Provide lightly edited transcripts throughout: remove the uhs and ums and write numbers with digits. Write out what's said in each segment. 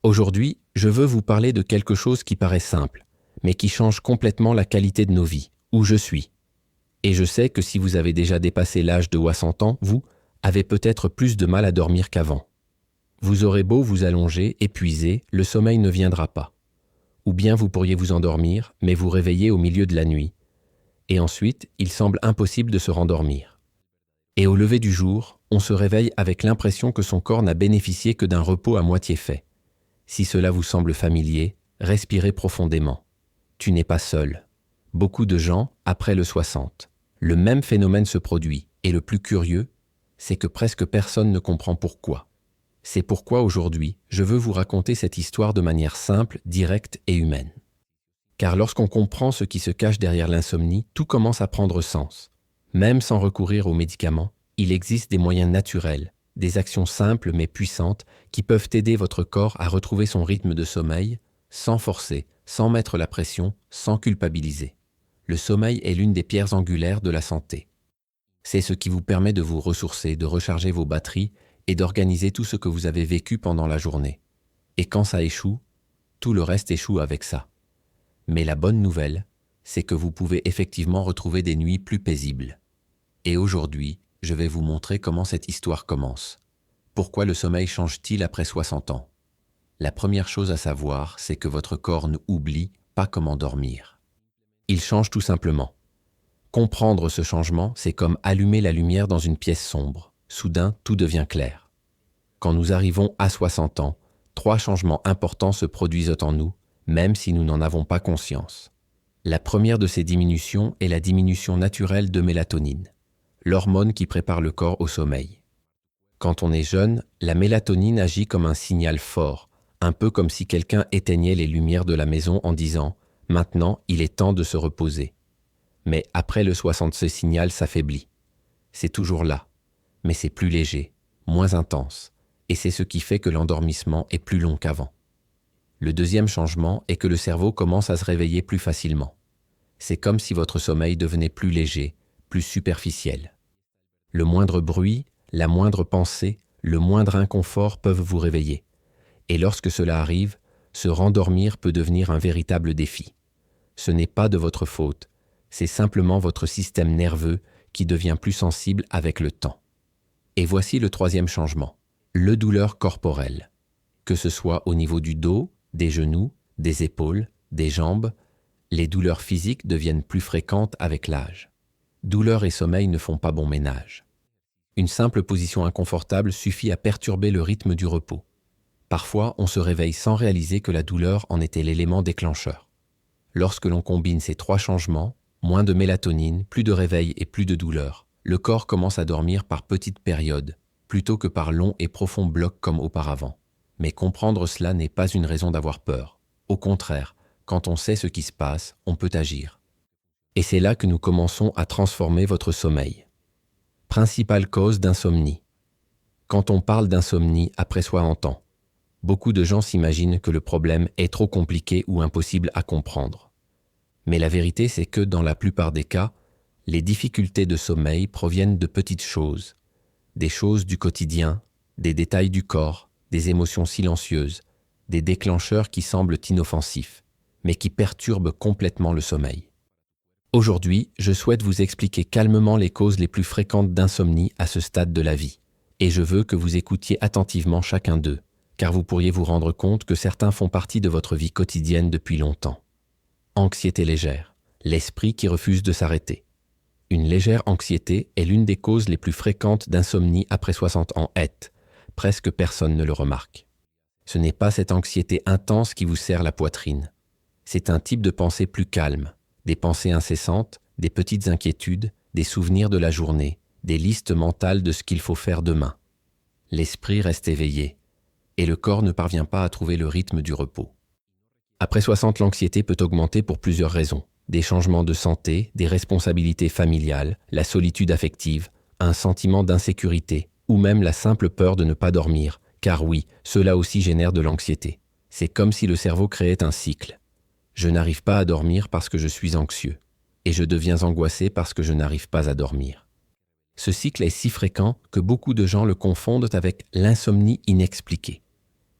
Aujourd'hui, je veux vous parler de quelque chose qui paraît simple, mais qui change complètement la qualité de nos vies, où je suis. Et je sais que si vous avez déjà dépassé l'âge de 60 ans, vous avez peut-être plus de mal à dormir qu'avant. Vous aurez beau vous allonger, épuisé, le sommeil ne viendra pas. Ou bien vous pourriez vous endormir, mais vous réveiller au milieu de la nuit. Et ensuite, il semble impossible de se rendormir. Et au lever du jour, on se réveille avec l'impression que son corps n'a bénéficié que d'un repos à moitié fait. Si cela vous semble familier, respirez profondément. Tu n'es pas seul. Beaucoup de gens, après le 60, le même phénomène se produit, et le plus curieux, c'est que presque personne ne comprend pourquoi. C'est pourquoi aujourd'hui, je veux vous raconter cette histoire de manière simple, directe et humaine. Car lorsqu'on comprend ce qui se cache derrière l'insomnie, tout commence à prendre sens. Même sans recourir aux médicaments, il existe des moyens naturels, des actions simples mais puissantes qui peuvent aider votre corps à retrouver son rythme de sommeil, sans forcer, sans mettre la pression, sans culpabiliser. Le sommeil est l'une des pierres angulaires de la santé. C'est ce qui vous permet de vous ressourcer, de recharger vos batteries et d'organiser tout ce que vous avez vécu pendant la journée. Et quand ça échoue, tout le reste échoue avec ça. Mais la bonne nouvelle, c'est que vous pouvez effectivement retrouver des nuits plus paisibles. Et aujourd'hui, je vais vous montrer comment cette histoire commence. Pourquoi le sommeil change-t-il après 60 ans? La première chose à savoir, c'est que votre corps n'oublie pas comment dormir. Il change tout simplement. Comprendre ce changement, c'est comme allumer la lumière dans une pièce sombre. Soudain, tout devient clair. Quand nous arrivons à 60 ans, 3 changements importants se produisent en nous, même si nous n'en avons pas conscience. La première de ces diminutions est la diminution naturelle de mélatonine, l'hormone qui prépare le corps au sommeil. Quand on est jeune, la mélatonine agit comme un signal fort, un peu comme si quelqu'un éteignait les lumières de la maison en disant « Maintenant, il est temps de se reposer ». Mais après le 60, ce signal s'affaiblit. C'est toujours là, mais c'est plus léger, moins intense, et c'est ce qui fait que l'endormissement est plus long qu'avant. Le deuxième changement est que le cerveau commence à se réveiller plus facilement. C'est comme si votre sommeil devenait plus léger, plus superficiel. Le moindre bruit, la moindre pensée, le moindre inconfort peuvent vous réveiller. Et lorsque cela arrive, se rendormir peut devenir un véritable défi. Ce n'est pas de votre faute, c'est simplement votre système nerveux qui devient plus sensible avec le temps. Et voici le troisième changement, le douleur corporelle. Que ce soit au niveau du dos, des genoux, des épaules, des jambes, les douleurs physiques deviennent plus fréquentes avec l'âge. Douleur et sommeil ne font pas bon ménage. Une simple position inconfortable suffit à perturber le rythme du repos. Parfois, on se réveille sans réaliser que la douleur en était l'élément déclencheur. Lorsque l'on combine ces 3 changements, moins de mélatonine, plus de réveil et plus de douleur, le corps commence à dormir par petites périodes, plutôt que par longs et profonds blocs comme auparavant. Mais comprendre cela n'est pas une raison d'avoir peur. Au contraire, quand on sait ce qui se passe, on peut agir. Et c'est là que nous commençons à transformer votre sommeil. Principale cause d'insomnie. Quand on parle d'insomnie après 60 ans, beaucoup de gens s'imaginent que le problème est trop compliqué ou impossible à comprendre. Mais la vérité, c'est que dans la plupart des cas, les difficultés de sommeil proviennent de petites choses. Des choses du quotidien, des détails du corps, des émotions silencieuses, des déclencheurs qui semblent inoffensifs, mais qui perturbent complètement le sommeil. Aujourd'hui, je souhaite vous expliquer calmement les causes les plus fréquentes d'insomnie à ce stade de la vie. Et je veux que vous écoutiez attentivement chacun d'eux, car vous pourriez vous rendre compte que certains font partie de votre vie quotidienne depuis longtemps. Anxiété légère, l'esprit qui refuse de s'arrêter. Une légère anxiété est l'une des causes les plus fréquentes d'insomnie après 60 ans. Presque personne ne le remarque. Ce n'est pas cette anxiété intense qui vous serre la poitrine. C'est un type de pensée plus calme, des pensées incessantes, des petites inquiétudes, des souvenirs de la journée, des listes mentales de ce qu'il faut faire demain. L'esprit reste éveillé, et le corps ne parvient pas à trouver le rythme du repos. Après 60, l'anxiété peut augmenter pour plusieurs raisons. Des changements de santé, des responsabilités familiales, la solitude affective, un sentiment d'insécurité, ou même la simple peur de ne pas dormir, car oui, cela aussi génère de l'anxiété. C'est comme si le cerveau créait un cycle. Je n'arrive pas à dormir parce que je suis anxieux, et je deviens angoissé parce que je n'arrive pas à dormir. Ce cycle est si fréquent que beaucoup de gens le confondent avec l'insomnie inexpliquée.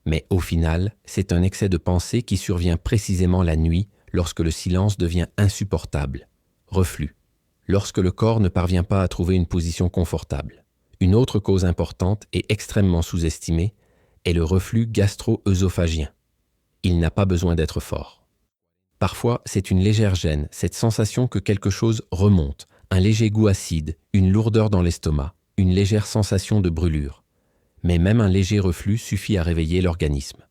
Mais au final, c'est un excès de pensée qui survient précisément la nuit lorsque le silence devient insupportable. Reflux. Lorsque le corps ne parvient pas à trouver une position confortable. Une autre cause importante et extrêmement sous-estimée est le reflux gastro-œsophagien. Il n'a pas besoin d'être fort. Parfois, c'est une légère gêne, cette sensation que quelque chose remonte, un léger goût acide, une lourdeur dans l'estomac, une légère sensation de brûlure. Mais même un léger reflux suffit à réveiller l'organisme.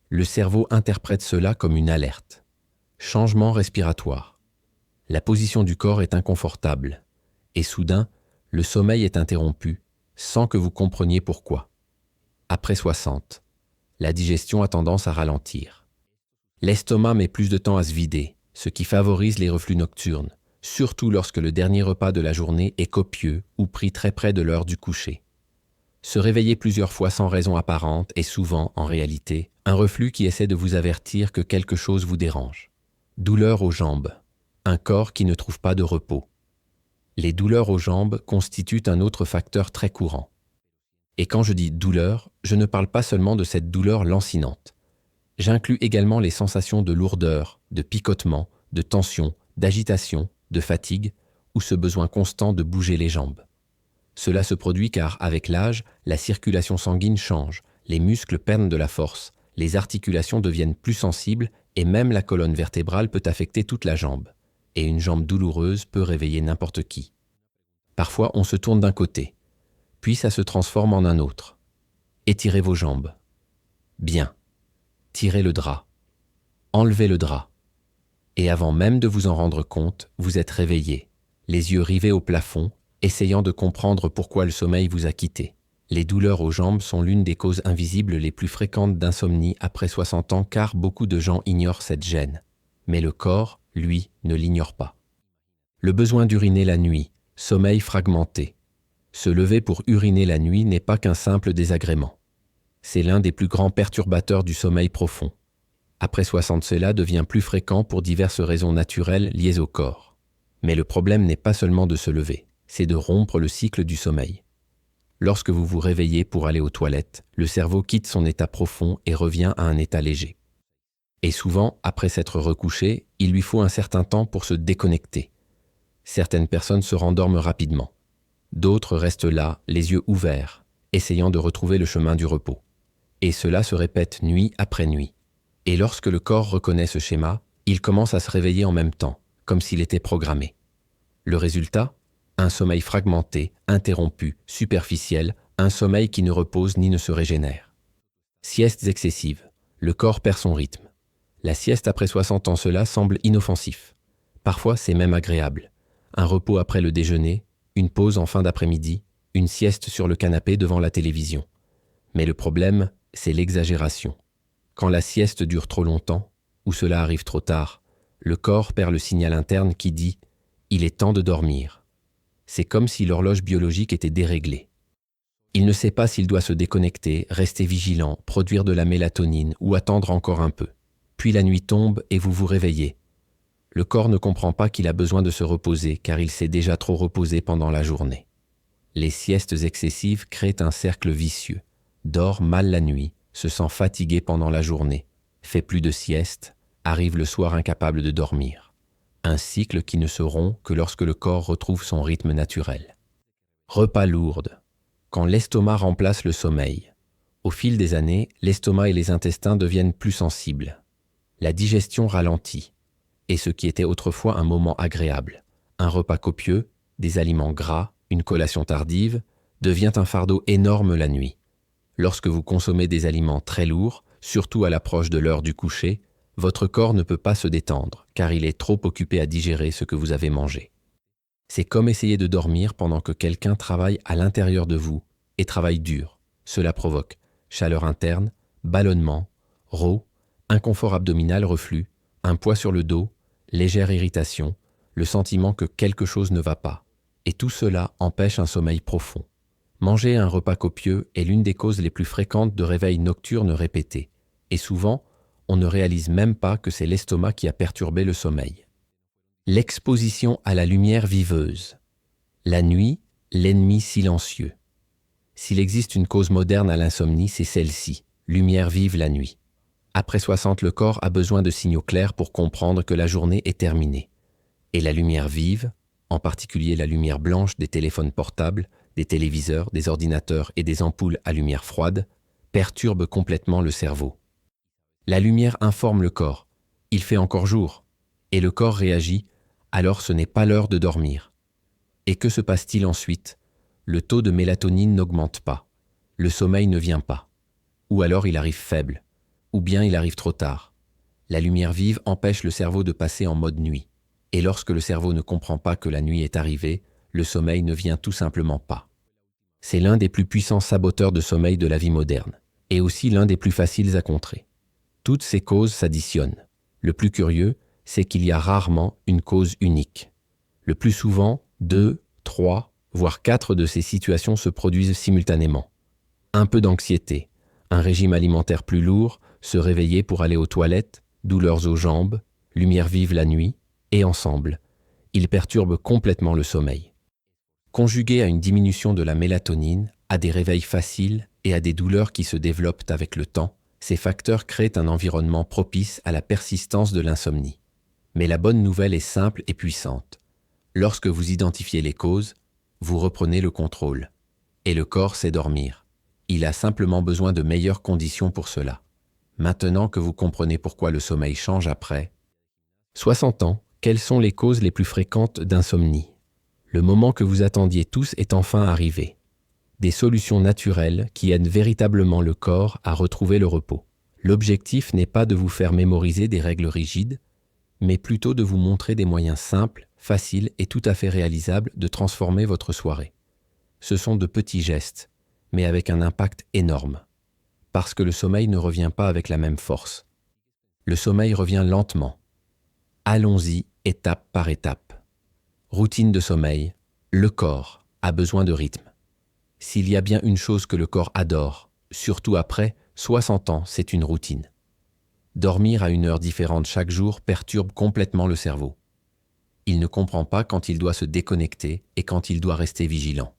Le cerveau interprète cela comme une alerte. Changement respiratoire. La position du corps est inconfortable, et soudain, le sommeil est interrompu, sans que vous compreniez pourquoi. Après 60, la digestion a tendance à ralentir. L'estomac met plus de temps à se vider, ce qui favorise les reflux nocturnes, surtout lorsque le dernier repas de la journée est copieux ou pris très près de l'heure du coucher. Se réveiller plusieurs fois sans raison apparente est souvent, en réalité, un reflux qui essaie de vous avertir que quelque chose vous dérange. Douleurs aux jambes. Un corps qui ne trouve pas de repos. Les douleurs aux jambes constituent un autre facteur très courant. Et quand je dis douleur, je ne parle pas seulement de cette douleur lancinante. J'inclus également les sensations de lourdeur, de picotement, de tension, d'agitation, de fatigue ou ce besoin constant de bouger les jambes. Cela se produit car, avec l'âge, la circulation sanguine change, les muscles perdent de la force, les articulations deviennent plus sensibles et même la colonne vertébrale peut affecter toute la jambe. Et une jambe douloureuse peut réveiller n'importe qui. Parfois, on se tourne d'un côté, puis ça se transforme en un autre. Étirez vos jambes. Bien. Tirez le drap. Enlevez le drap. Et avant même de vous en rendre compte, vous êtes réveillé, les yeux rivés au plafond, essayant de comprendre pourquoi le sommeil vous a quitté. Les douleurs aux jambes sont l'une des causes invisibles les plus fréquentes d'insomnie après 60 ans car beaucoup de gens ignorent cette gêne. Mais le corps, lui, ne l'ignore pas. Le besoin d'uriner la nuit, sommeil fragmenté. Se lever pour uriner la nuit n'est pas qu'un simple désagrément. C'est l'un des plus grands perturbateurs du sommeil profond. Après 60, cela devient plus fréquent pour diverses raisons naturelles liées au corps. Mais le problème n'est pas seulement de se lever, c'est de rompre le cycle du sommeil. Lorsque vous vous réveillez pour aller aux toilettes, le cerveau quitte son état profond et revient à un état léger. Et souvent, après s'être recouché, il lui faut un certain temps pour se déconnecter. Certaines personnes se rendorment rapidement. D'autres restent là, les yeux ouverts, essayant de retrouver le chemin du repos. Et cela se répète nuit après nuit. Et lorsque le corps reconnaît ce schéma, il commence à se réveiller en même temps, comme s'il était programmé. Le résultat ? Un sommeil fragmenté, interrompu, superficiel, un sommeil qui ne repose ni ne se régénère. Siestes excessives. Le corps perd son rythme. La sieste après 60 ans, cela semble inoffensif. Parfois, c'est même agréable. Un repos après le déjeuner, une pause en fin d'après-midi, une sieste sur le canapé devant la télévision. Mais le problème, c'est l'exagération. Quand la sieste dure trop longtemps, ou cela arrive trop tard, le corps perd le signal interne qui dit « il est temps de dormir ». C'est comme si l'horloge biologique était déréglée. Il ne sait pas s'il doit se déconnecter, rester vigilant, produire de la mélatonine ou attendre encore un peu. Puis la nuit tombe et vous vous réveillez. Le corps ne comprend pas qu'il a besoin de se reposer car il s'est déjà trop reposé pendant la journée. Les siestes excessives créent un cercle vicieux. Dort mal la nuit, se sent fatigué pendant la journée, fait plus de sieste, arrive le soir incapable de dormir. Un cycle qui ne se rompt que lorsque le corps retrouve son rythme naturel. Repas lourds. Quand l'estomac remplace le sommeil. Au fil des années, l'estomac et les intestins deviennent plus sensibles. La digestion ralentit. Et ce qui était autrefois un moment agréable, un repas copieux, des aliments gras, une collation tardive, devient un fardeau énorme la nuit. Lorsque vous consommez des aliments très lourds, surtout à l'approche de l'heure du coucher, votre corps ne peut pas se détendre, car il est trop occupé à digérer ce que vous avez mangé. C'est comme essayer de dormir pendant que quelqu'un travaille à l'intérieur de vous et travaille dur. Cela provoque chaleur interne, ballonnement, rot, inconfort abdominal, reflux, un poids sur le dos, légère irritation, le sentiment que quelque chose ne va pas. Et tout cela empêche un sommeil profond. Manger un repas copieux est l'une des causes les plus fréquentes de réveils nocturnes répétés. Et souvent, on ne réalise même pas que c'est l'estomac qui a perturbé le sommeil. L'exposition à la lumière viveuse. La nuit, l'ennemi silencieux. S'il existe une cause moderne à l'insomnie, c'est celle-ci, Lumière vive la nuit. Après 60, le corps a besoin de signaux clairs pour comprendre que la journée est terminée. Et la lumière vive, en particulier la lumière blanche des téléphones portables, des téléviseurs, des ordinateurs et des ampoules à lumière froide, perturbe complètement le cerveau. La lumière informe le corps. Il fait encore jour. Et le corps réagit, alors ce n'est pas l'heure de dormir. Et que se passe-t-il ensuite? Le taux de mélatonine n'augmente pas. Le sommeil ne vient pas. Ou alors il arrive faible. Ou bien il arrive trop tard. La lumière vive empêche le cerveau de passer en mode nuit. Et lorsque le cerveau ne comprend pas que la nuit est arrivée, le sommeil ne vient tout simplement pas. C'est l'un des plus puissants saboteurs de sommeil de la vie moderne, et aussi l'un des plus faciles à contrer. Toutes ces causes s'additionnent. Le plus curieux, c'est qu'il y a rarement une cause unique. Le plus souvent, 2, 3, voire 4 de ces situations se produisent simultanément. Un peu d'anxiété, un régime alimentaire plus lourd, se réveiller pour aller aux toilettes, douleurs aux jambes, lumière vive la nuit, et ensemble, ils perturbent complètement le sommeil. Conjugués à une diminution de la mélatonine, à des réveils faciles et à des douleurs qui se développent avec le temps, ces facteurs créent un environnement propice à la persistance de l'insomnie. Mais la bonne nouvelle est simple et puissante. Lorsque vous identifiez les causes, vous reprenez le contrôle. Et le corps sait dormir. Il a simplement besoin de meilleures conditions pour cela. Maintenant que vous comprenez pourquoi le sommeil change après 60 ans, quelles sont les causes les plus fréquentes d'insomnie? Le moment que vous attendiez tous est enfin arrivé. Des solutions naturelles qui aident véritablement le corps à retrouver le repos. L'objectif n'est pas de vous faire mémoriser des règles rigides, mais plutôt de vous montrer des moyens simples, faciles et tout à fait réalisables de transformer votre soirée. Ce sont de petits gestes, mais avec un impact énorme. Parce que le sommeil ne revient pas avec la même force. Le sommeil revient lentement. Allons-y étape par étape. Routine de sommeil. Le corps a besoin de rythme. S'il y a bien une chose que le corps adore, surtout après 60 ans, c'est une routine. Dormir à une heure différente chaque jour perturbe complètement le cerveau. Il ne comprend pas quand il doit se déconnecter et quand il doit rester vigilant.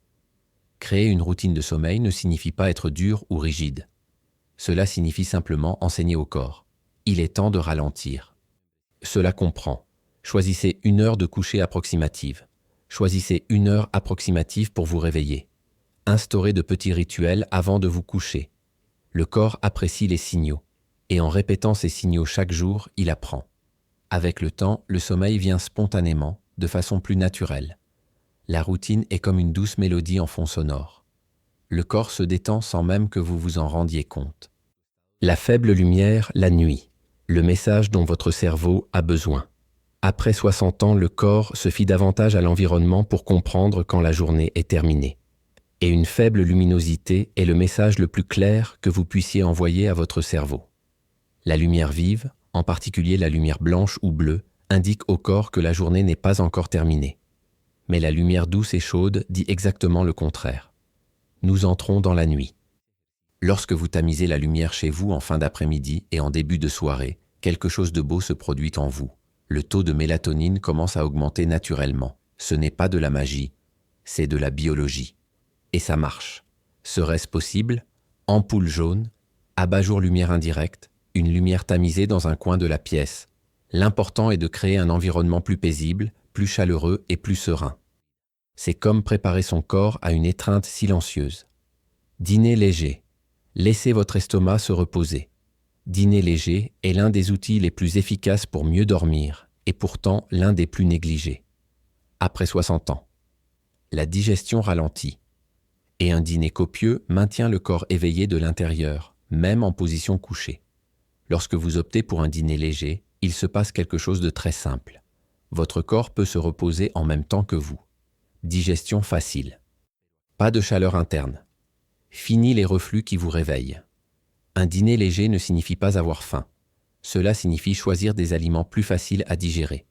Créer une routine de sommeil ne signifie pas être dur ou rigide. Cela signifie simplement enseigner au corps. Il est temps de ralentir. Cela comprend. Choisissez une heure de coucher approximative. Choisissez une heure approximative pour vous réveiller. Instaurez de petits rituels avant de vous coucher. Le corps apprécie les signaux. Et en répétant ces signaux chaque jour, il apprend. Avec le temps, le sommeil vient spontanément, de façon plus naturelle. La routine est comme une douce mélodie en fond sonore. Le corps se détend sans même que vous vous en rendiez compte. La faible lumière, la nuit. Le message dont votre cerveau a besoin. Après 60 ans, le corps se fie davantage à l'environnement pour comprendre quand la journée est terminée. Et une faible luminosité est le message le plus clair que vous puissiez envoyer à votre cerveau. La lumière vive, en particulier la lumière blanche ou bleue, indique au corps que la journée n'est pas encore terminée. Mais la lumière douce et chaude dit exactement le contraire. Nous entrons dans la nuit. Lorsque vous tamisez la lumière chez vous en fin d'après-midi et en début de soirée, quelque chose de beau se produit en vous. Le taux de mélatonine commence à augmenter naturellement. Ce n'est pas de la magie, c'est de la biologie. Et ça marche. Serait-ce possible? Ampoule jaune, abat-jour lumière indirecte, une lumière tamisée dans un coin de la pièce. L'important est de créer un environnement plus paisible, plus chaleureux et plus serein. C'est comme préparer son corps à une étreinte silencieuse. Dîner léger. Laissez votre estomac se reposer. Dîner léger est l'un des outils les plus efficaces pour mieux dormir, et pourtant l'un des plus négligés. Après 60 ans. La digestion ralentit. Et un dîner copieux maintient le corps éveillé de l'intérieur, même en position couchée. Lorsque vous optez pour un dîner léger, il se passe quelque chose de très simple. Votre corps peut se reposer en même temps que vous. Digestion facile. Pas de chaleur interne. Fini les reflux qui vous réveillent. Un dîner léger ne signifie pas avoir faim. Cela signifie choisir des aliments plus faciles à digérer.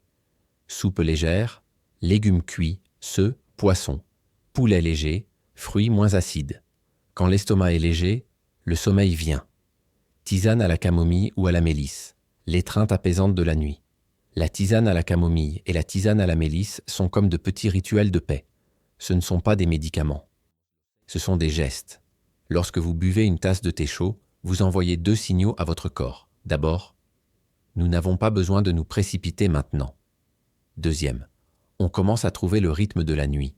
Soupe légère, légumes cuits, œufs, poissons, poulet léger, fruits moins acides. Quand l'estomac est léger, le sommeil vient. Tisane à la camomille ou à la mélisse, l'étreinte apaisante de la nuit. La tisane à la camomille et la tisane à la mélisse sont comme de petits rituels de paix. Ce ne sont pas des médicaments. Ce sont des gestes. Lorsque vous buvez une tasse de thé chaud, vous envoyez 2 signaux à votre corps. D'abord, nous n'avons pas besoin de nous précipiter maintenant. Deuxième, on commence à trouver le rythme de la nuit.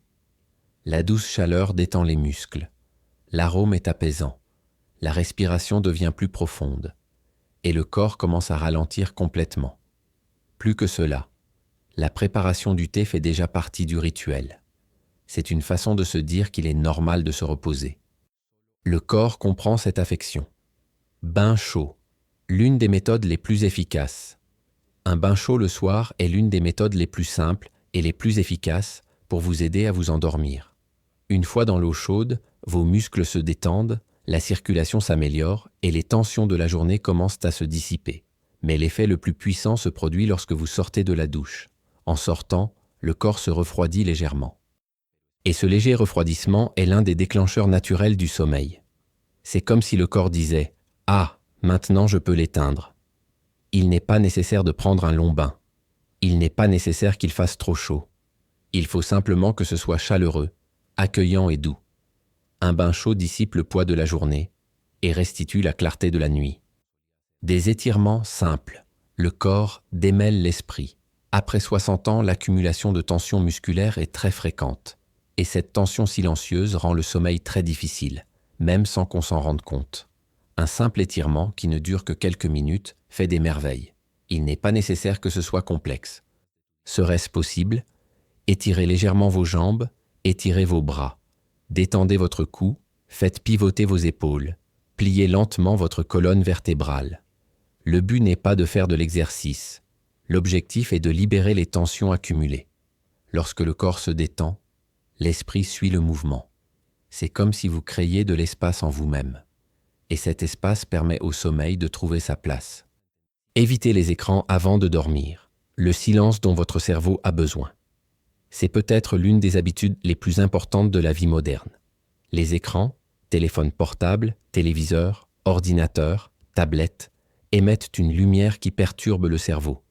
La douce chaleur détend les muscles. L'arôme est apaisant. La respiration devient plus profonde. Et le corps commence à ralentir complètement. Plus que cela, la préparation du thé fait déjà partie du rituel. C'est une façon de se dire qu'il est normal de se reposer. Le corps comprend cette affection. Bain chaud, l'une des méthodes les plus efficaces. Un bain chaud le soir est l'une des méthodes les plus simples et les plus efficaces pour vous aider à vous endormir. Une fois dans l'eau chaude, vos muscles se détendent, la circulation s'améliore et les tensions de la journée commencent à se dissiper. Mais l'effet le plus puissant se produit lorsque vous sortez de la douche. En sortant, le corps se refroidit légèrement. Et ce léger refroidissement est l'un des déclencheurs naturels du sommeil. C'est comme si le corps disait « Ah, maintenant je peux l'éteindre ». Il n'est pas nécessaire de prendre un long bain. Il n'est pas nécessaire qu'il fasse trop chaud. Il faut simplement que ce soit chaleureux, accueillant et doux. Un bain chaud dissipe le poids de la journée et restitue la clarté de la nuit. Des étirements simples. Le corps démêle l'esprit. Après 60 ans, l'accumulation de tension musculaire est très fréquente. Et cette tension silencieuse rend le sommeil très difficile, même sans qu'on s'en rende compte. Un simple étirement, qui ne dure que quelques minutes, fait des merveilles. Il n'est pas nécessaire que ce soit complexe. Serait-ce possible? Étirez légèrement vos jambes, étirez vos bras. Détendez votre cou, faites pivoter vos épaules. Pliez lentement votre colonne vertébrale. Le but n'est pas de faire de l'exercice. L'objectif est de libérer les tensions accumulées. Lorsque le corps se détend, l'esprit suit le mouvement. C'est comme si vous créiez de l'espace en vous-même. Et cet espace permet au sommeil de trouver sa place. Évitez les écrans avant de dormir. Le silence dont votre cerveau a besoin. C'est peut-être l'une des habitudes les plus importantes de la vie moderne. Les écrans, téléphones portables, téléviseurs, ordinateurs, tablettes, émettent une lumière qui perturbe le cerveau.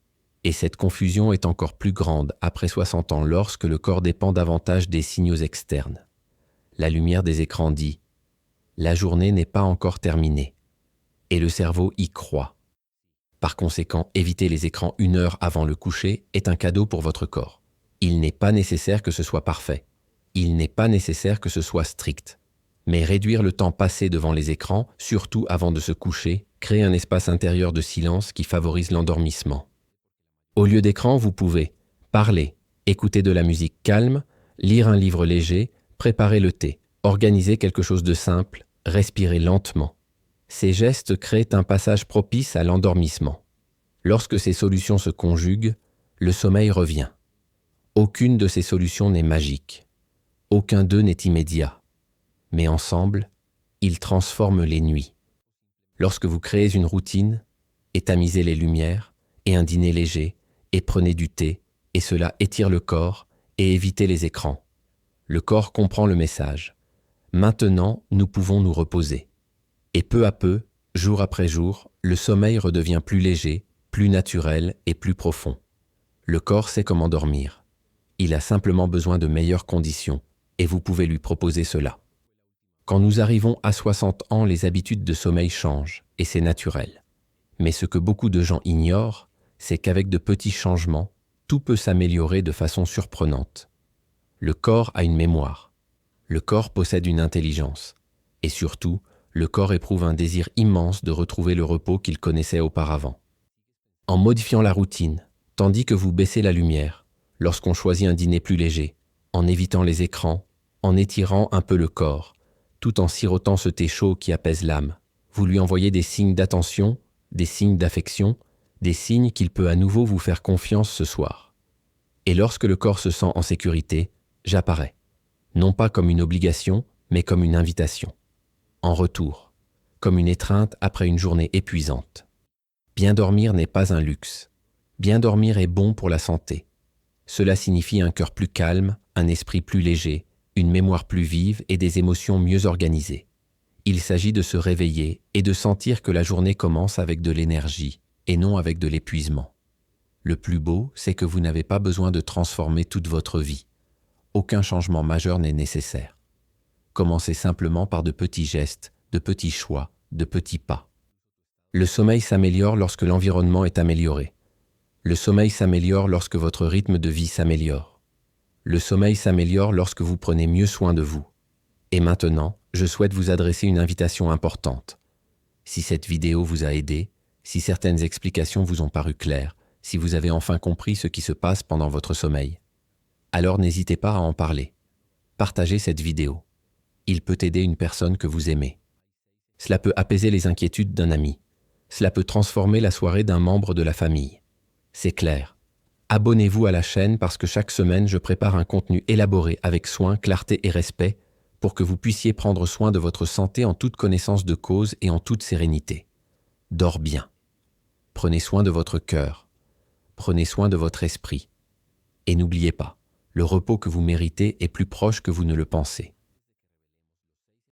Et cette confusion est encore plus grande après 60 ans lorsque le corps dépend davantage des signaux externes. La lumière des écrans dit « La journée n'est pas encore terminée » et le cerveau y croit. Par conséquent, éviter les écrans 1 heure avant le coucher est un cadeau pour votre corps. Il n'est pas nécessaire que ce soit parfait. Il n'est pas nécessaire que ce soit strict. Mais réduire le temps passé devant les écrans, surtout avant de se coucher, crée un espace intérieur de silence qui favorise l'endormissement. Au lieu d'écran, vous pouvez parler, écouter de la musique calme, lire un livre léger, préparer le thé, organiser quelque chose de simple, respirer lentement. Ces gestes créent un passage propice à l'endormissement. Lorsque ces solutions se conjuguent, le sommeil revient. Aucune de ces solutions n'est magique. Aucun d'eux n'est immédiat. Mais ensemble, ils transforment les nuits. Lorsque vous créez une routine, et tamisez les lumières, et un dîner léger, et prenez du thé, et cela étire le corps, et évitez les écrans. Le corps comprend le message. Maintenant, nous pouvons nous reposer. Et peu à peu, jour après jour, le sommeil redevient plus léger, plus naturel et plus profond. Le corps sait comment dormir. Il a simplement besoin de meilleures conditions, et vous pouvez lui proposer cela. Quand nous arrivons à 60 ans, les habitudes de sommeil changent, et c'est naturel. Mais ce que beaucoup de gens ignorent, c'est qu'avec de petits changements, tout peut s'améliorer de façon surprenante. Le corps a une mémoire. Le corps possède une intelligence. Et surtout, le corps éprouve un désir immense de retrouver le repos qu'il connaissait auparavant. En modifiant la routine, tandis que vous baissez la lumière, lorsqu'on choisit un dîner plus léger, en évitant les écrans, en étirant un peu le corps, tout en sirotant ce thé chaud qui apaise l'âme, vous lui envoyez des signes d'attention, des signes d'affection, des signes qu'il peut à nouveau vous faire confiance ce soir. Et lorsque le corps se sent en sécurité, j'apparais, non pas comme une obligation, mais comme une invitation. En retour, comme une étreinte après une journée épuisante. Bien dormir n'est pas un luxe. Bien dormir est bon pour la santé. Cela signifie un cœur plus calme, un esprit plus léger, une mémoire plus vive et des émotions mieux organisées. Il s'agit de se réveiller et de sentir que la journée commence avec de l'énergie et non avec de l'épuisement. Le plus beau, c'est que vous n'avez pas besoin de transformer toute votre vie. Aucun changement majeur n'est nécessaire. Commencez simplement par de petits gestes, de petits choix, de petits pas. Le sommeil s'améliore lorsque l'environnement est amélioré. Le sommeil s'améliore lorsque votre rythme de vie s'améliore. Le sommeil s'améliore lorsque vous prenez mieux soin de vous. Et maintenant, je souhaite vous adresser une invitation importante. Si cette vidéo vous a aidé, si certaines explications vous ont paru claires, si vous avez enfin compris ce qui se passe pendant votre sommeil, alors n'hésitez pas à en parler. Partagez cette vidéo. Il peut aider une personne que vous aimez. Cela peut apaiser les inquiétudes d'un ami. Cela peut transformer la soirée d'un membre de la famille. C'est clair. Abonnez-vous à la chaîne parce que chaque semaine, je prépare un contenu élaboré avec soin, clarté et respect pour que vous puissiez prendre soin de votre santé en toute connaissance de cause et en toute sérénité. Dors bien. Prenez soin de votre cœur. Prenez soin de votre esprit. Et n'oubliez pas, le repos que vous méritez est plus proche que vous ne le pensez.